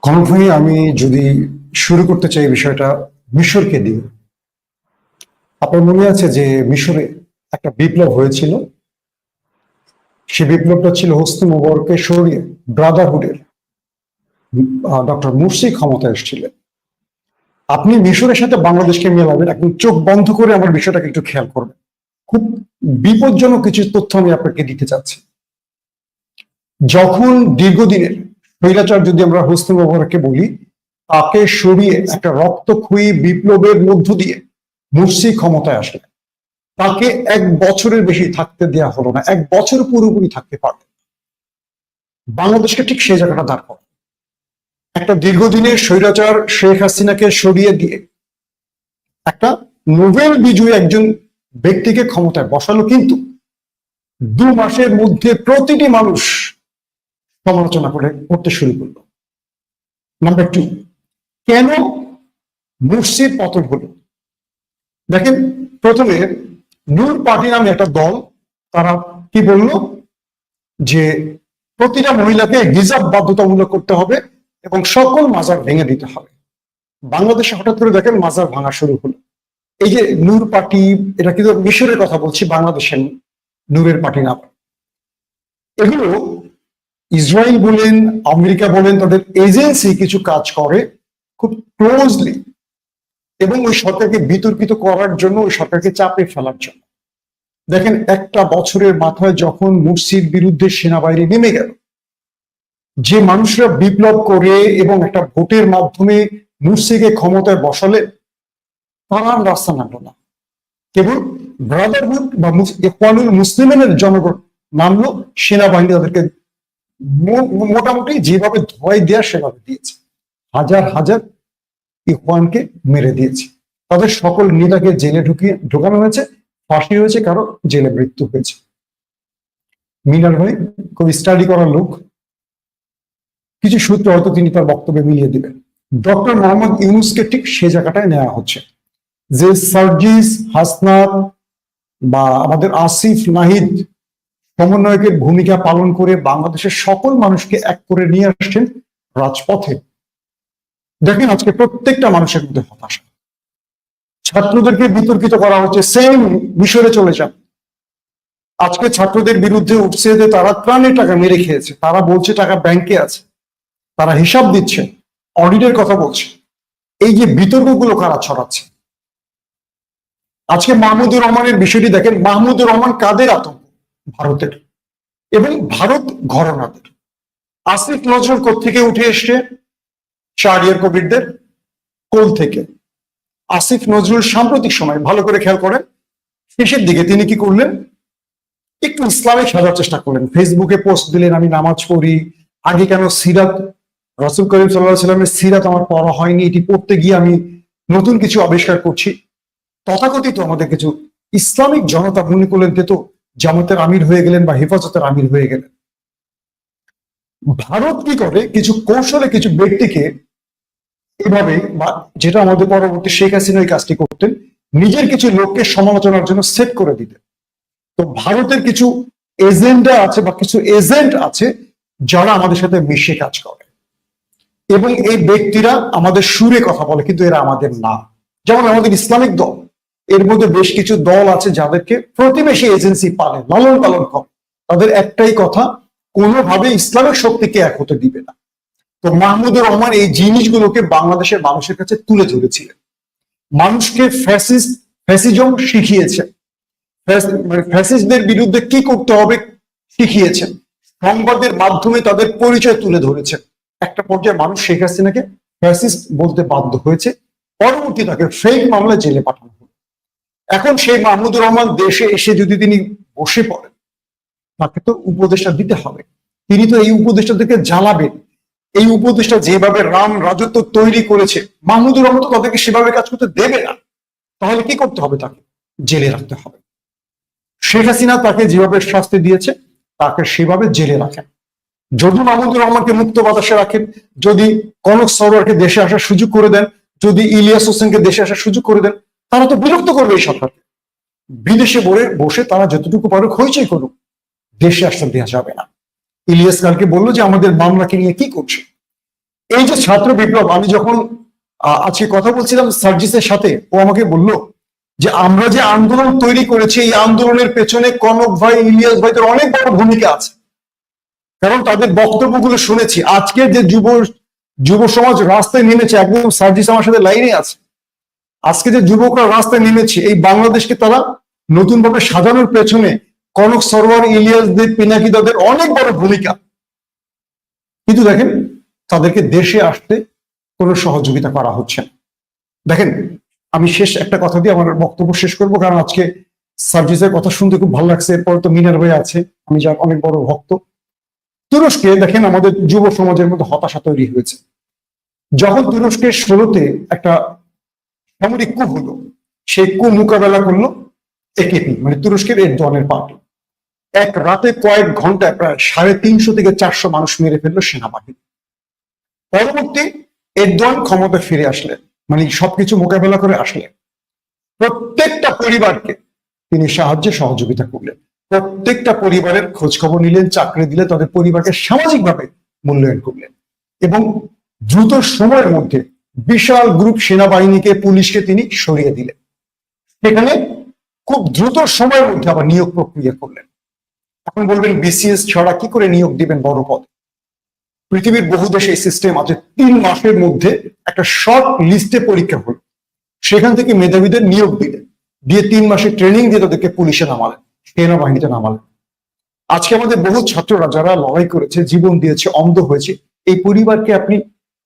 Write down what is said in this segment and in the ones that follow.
কনক ভাই, আমি যদি শুরু করতে চাই বিষয়টা মিশরকে দিয়ে। আপনার মনে আছে যে মিশরে একটা বিপ্লব হয়েছিল? সে বিপ্লবটা ছিল হোসনি মোবারককে সরিয়ে ব্রাদারহুডের ডক্টর মুরসি ক্ষমতায় এসেছিলেন। আপনি মিশরের সাথে বাংলাদেশকে মেলাবেন, একদম চোখ বন্ধ করে আমার বিষয়টাকে একটু খেয়াল করবেন। খুব বিপজ্জনক কিছু তথ্য আমি আপনাকে দিতে চাচ্ছি। যখন দীর্ঘদিনের স্বৈরাচার, যদি আমরা হোসনি মোবারককে বলি, তাকে সরিয়ে একটা রক্তক্ষয়ী বিপ্লবের মধ্য দিয়ে মুরসি ক্ষমতায় আসলেন। তাকে 1 বছরের বেশি থাকতে দেয়া হলো না, 1 বছর পুরোপুরি থাকতে পারবে। বাংলাদেশকে ঠিক সেই জায়গাটা দাঁড় করে একটা দীর্ঘদিনের স্বৈরাচার শেখ হাসিনাকে সরিয়ে দিয়ে একটা নোবেল বিজয়ী একজন ব্যক্তিকে ক্ষমতায় বসালো, কিন্তু 2 মাসের মধ্যে প্রতিটি মানুষ সমালোচনা করতে শুরু করলো। নাম্বার 2, কেন মুরসির পতন হলো? দেখেন, প্রথমে নূর পার্টি নামে একটা দল, তারা কি বলল যে প্রতিটা মহিলাকে হিজাব বাধ্যতামূলক করতে হবে এবং সকল মাজার ভেঙে দিতে হবে। বাংলাদেশে হঠাৎ করে দেখেন মাজার ভাঙা শুরু হলো। এই যে নূর পার্টি, এটা কিন্তু মিশরের কথা বলছি, বাংলাদেশের নূরের পার্টি না। এগুলো ইসরায়েল বলেন, আমেরিকা বলেন, তাদের এজেন্সি কিছু কাজ করে খুব ক্লোজলি, এবং ওই সরকারকে বিতর্কিত করার জন্য, ওই সরকারকে চাপে ফেলার জন্য। দেখেন, 1 বছরের মাথায় যখন মুরসির বিরুদ্ধে সেনাবাহিনী নেমে গেল, যে মানুষরা বিপ্লব করে এবং একটা ভোটের মাধ্যমে মুরসিকে ক্ষমতায় বসালে, তারা আর রাস্তা নামলো না। কেবল ব্রাদারহুড বা ইখওয়ানুল মুসলিমিনের জনগণ নামলো, সেনাবাহিনী তাদেরকে মোটামুটি যেভাবে ধোয়াই দেওয়া সেভাবে দিয়েছে। হাজার হাজার ইখওয়ানকে মেরে দিয়েছে, তাদের সকল নেতাকে জেলে ঢুকানো হয়েছে, ফাঁসি হয়েছে, কারো জেলে মৃত্যু হয়েছে। মিনার ভাই খুব স্টাডি করার লোক, কিছু সূত্র হয়তো তিনি তার বক্তব্যে মিলিয়ে দিবেন। ডক্টর মোহাম্মদ ইউনূসকে ঠিক সে জায়গাটায় নেওয়া হচ্ছে, যে সার্জিস হাসনাত বা আমাদের আসিফ নাহিদ সমন্বয়কের ভূমিকা পালন করে বাংলাদেশের সকল মানুষকে এক করে নিয়ে আসছেন রাজপথে। দেখেন, আজকে প্রত্যেকটা মানুষের মধ্যে হতাশা। ছাত্রদেরকে বিতর্কিত করা হচ্ছে, সেম মিশরে চলে যান। আজকে ছাত্রদের বিরুদ্ধে উঠছে যে তারা ত্রাণের টাকা মেরে খেয়েছে, তারা বলছে টাকা ব্যাংকে আছে, তারা হিসাব দিচ্ছে, অডিটের কথা বলছে। এই যে বিতর্কগুলো কারা ছড়াচ্ছে? আজকে মাহমুদুর রহমানের বিষয়টি দেখেন, মাহমুদুর রহমান কাদের আতঙ্ক? ভারতের, এবং ভারত ঘরানাদের। আসিফ নজরুল কোত্থেকে উঠে এসছে? শাহরিয়ার কবিরদের কোল থেকে। আসিফ নজরুল সাম্প্রতিক সময় ভালো করে খেয়াল করেন, শেষের দিকে তিনি কি করলেন? একটু ইসলামিক সাজার চেষ্টা করলেন, ফেসবুকে পোস্ট দিলেন, আমি নামাজ পড়ি। আগে কেন সিরাত, রাসূল করিম সাল্লাল্লাহু আলাইহি সাল্লামের সিরাত আমার পড়া হয়নি, এটি পড়তে গিয়ে আমি নতুন কিছু আবিষ্কার করছি। তথাকথিত আমাদের কিছু ইসলামিক জনতা মনে করলেন তো জামাতের আমির হয়ে গেলেন বা হেফাজতের আমির হয়ে গেলেন। ভারত কি করে, কিছু কৌশলে কিছু ব্যক্তিকে এভাবে, বা যেটা আমাদের পরবর্তী শেখ হাসিনা এই কাজটি করতেন, নিজের কিছু লোককে সমালোচনার জন্য সেট করে দিতেন। তো ভারতের কিছু এজেন্ডা আছে বা কিছু এজেন্ট আছে যারা আমাদের সাথে মিশে কাজ করে, এবং এই ব্যক্তিরা আমাদের সুরে কথা বলে, কিন্তু এরা আমাদের না। যেমন আমাদের ইসলামিক দল, এর মধ্যে বেশ কিছু দল আছে যাদেরকে প্রতিবেশী এজেন্সি পালে, লালন পালন করে। তাদের একটাই কথা, কোনোভাবে ইসলামিক শক্তিকে এক হতে দিবে না। তো মাহমুদুর রহমান এই জিনিসগুলোকে বাংলাদেশের মানুষের কাছে তুলে ধরেছিলেন, মানুষকে ফ্যাসিজম শিখিয়েছেন, ফ্যাসিস্টদের বিরুদ্ধে কি করতে হবে শিখিয়েছেন, সংবাদের মাধ্যমে তাদের পরিচয় তুলে ধরেছেন। একটা পর্যায়ে মানুষ শেখ হাসিনাকে ফ্যাসিস্ট বলতে বাধ্য হয়েছে, পরবর্তী তাকে ফেক মামলায় জেলে পাঠানো হলো। এখন সেই মাহমুদুর রহমান দেশে এসে যদি তিনি বসে পড়েন, তাকে তো উপদেষ্টা দিতে হবে। তিনি তো এই উপদেষ্টাদেরকে জ্বালাবেন। এই উপদেষ্টা যেভাবে রাম রাজত্ব তৈরি করেছে, মাহমুদুর রহমান তো তাদেরকে সেভাবে কাজ করতে দেবে না। তাহলে কি করতে হবে? তাকে জেলে রাখতে হবে। শেখ হাসিনা তাকে যেভাবে শাস্তি দিয়েছে, তাকে সেভাবে জেলে রাখেন। যদি মাহমুদুর রহমানকে মুক্ত বাতাসে রাখেন, যদি কনক সরোয়ারকে দেশে আসার সুযোগ করে দেন, যদি ইলিয়াস হোসেনকে দেশে আসার সুযোগ করে দেন, তারা তো বিরক্ত করবে এই সরকারকে। বিদেশে বসে তারা যতটুকু পারুক হইচই করুক, দেশে আসতে দেওয়া যাবে না। ইলিয়াস কালকে বললো যে আমাদের মামলাকে নিয়ে কি করছে। এই যে ছাত্র বিপ্লব, আমি যখন আজকে কথা বলছিলাম সার্জিসের সাথে, ও আমাকে বলল যে আমরা যে আন্দোলন তৈরি করেছি এই আন্দোলনের পেছনে কনক ভাই, ইলিয়াস ভাইদের অনেক বড় ভূমিকা আছে, কারণ তাদের বক্তব্যগুলো শুনেছি। আজকে যে যুব সমাজ রাস্তায় নেমেছে, একদম সার্জিস আমার সাথে লাইনে আছে, আজকে যে যুবকরা রাস্তায় নেমেছে এই বাংলাদেশকে তারা নতুন ভাবে সাজানোর পেছনে কনক সরোয়ার, ইলিয়াসদের, পিনাকিদাদের অনেক বড় ভূমিকা। কিন্তু দেখেন তাদেরকে দেশে আসতে কোনো সহযোগিতা করা হচ্ছে না। দেখেন আমি শেষ একটা কথা দিয়ে আমার বক্তব্য শেষ করব, কারণ আজকে সার্জিসের কথা শুনতে খুব ভালো লাগছে। এরপরে তো মিনার ভাই আছে, আমি যার অনেক বড় ভক্ত। তুরস্কে দেখেন আমাদের যুব সমাজের মধ্যে হতাশা তৈরি হয়েছে যখন তুরস্কের 16-তে একটা সামরিক কূপ হলো। সেই কূপ মোকাবেলা করলো একেপি, মানে তুরস্কের এরদোয়ানের পার্টি। এক রাতে কয়েক ঘন্টায় প্রায় 350 থেকে 400 মানুষ মেরে ফেললো সেনাবাহিনী। পরবর্তী এরদোয়ান ক্ষমতা ফিরে আসলেন, মানে সবকিছু মোকাবেলা করে আসলেন। প্রত্যেকটা পরিবারকে তিনি সাহায্যে সহযোগিতা করলেন, প্রত্যেকটা পরিবারের খোঁজ খবর নিলেন, চাকরি দিলেন, তাদের পরিবারকে সামাজিকভাবে মূল্যায়ন করলেন এবং দ্রুত সময়ের মধ্যে বিশাল গ্রুপ সেনাবাহিনীকে, পুলিশকে তিনি সরিয়ে দিলেন। সেখানে খুব দ্রুত সময়ের মধ্যে আবার নিয়োগ প্রক্রিয়া করলেন। এখন বলবেন বিসিএস ছাড়া কি করে নিয়োগ দিবেন বড় পদ? পৃথিবীর বহু দেশে এই সিস্টেম আছে। 3 মাসের মধ্যে একটা শর্ট লিস্টে পরীক্ষা হলো, সেখান থেকে মেধাবীদের নিয়োগ দিলেন, দিয়ে 3 মাসের ট্রেনিং দিয়ে তাদেরকে পুলিশে নামালেন, সেনাবাহিনীতে নামালেন। আজকে আমাদের বহু ছাত্ররা যারা লড়াই করেছে, জীবন দিয়েছে, অন্ধ হয়েছে, এই পরিবারকে আপনি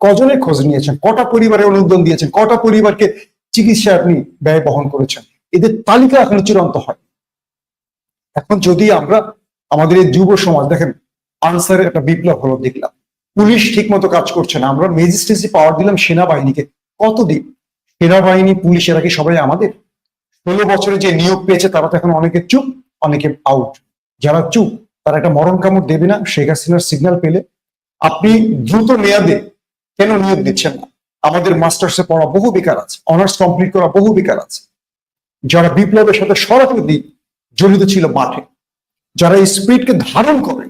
কজনের খোঁজ নিয়েছেন? কটা পরিবারে অনুদান দিয়েছেন? কটা পরিবারকে চিকিৎসায় আপনি ব্যয় বহন করেছেন? এদের তালিকা এখনো চূড়ান্ত হয়। এখন যদি আমরা আমাদের এই যুব সমাজ, দেখেন আনসারের একটা বিপ্লব হলো দেখলাম, পুলিশ ঠিক মতো কাজ করছে না, আমরা ম্যাজিস্ট্রেসি পাওয়ার দিলাম সেনাবাহিনীকে, কতদিন? সেনাবাহিনী, পুলিশ, এরা কি সবাই আমাদের? 16 বছরে যে নিয়োগ পেয়েছে তারা তো এখন অনেকে চুপ, অনেকে আউট। যারা চুপ তারা একটা মরণ কামড় দেবে না শেখ হাসিনার সিগন্যাল পেলে? আপনি দ্রুত মেয়াদে কেন নিয়োগ দিচ্ছেন না? আমাদের মাস্টার্সে পড়া বহু বেকার আছে, অনার্স কমপ্লিট করা বহু বেকার আছে, যারা বিপ্লবের সাথে সরাসরি জড়িত ছিল মাঠে, যারা এই স্পিরিটকে ধারণ করে,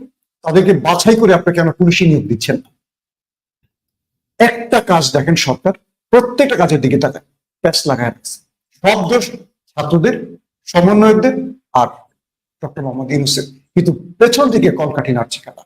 তাদেরকে বাছাই করে আপনি কেন পুলিশে নিয়োগ দিচ্ছেন না? একটা কাজ দেখেন সরকার, প্রত্যেকটা কাজের দিকে তাকায়, প্যাচ লাগায় রাখছে। সব দোষ ছাত্রদের, সমন্বয়কদের আর ডক্টর মোহাম্মদ ইউনূসের, কিন্তু পেছন দিকে কলকাঠি নাড়ছে খেলা।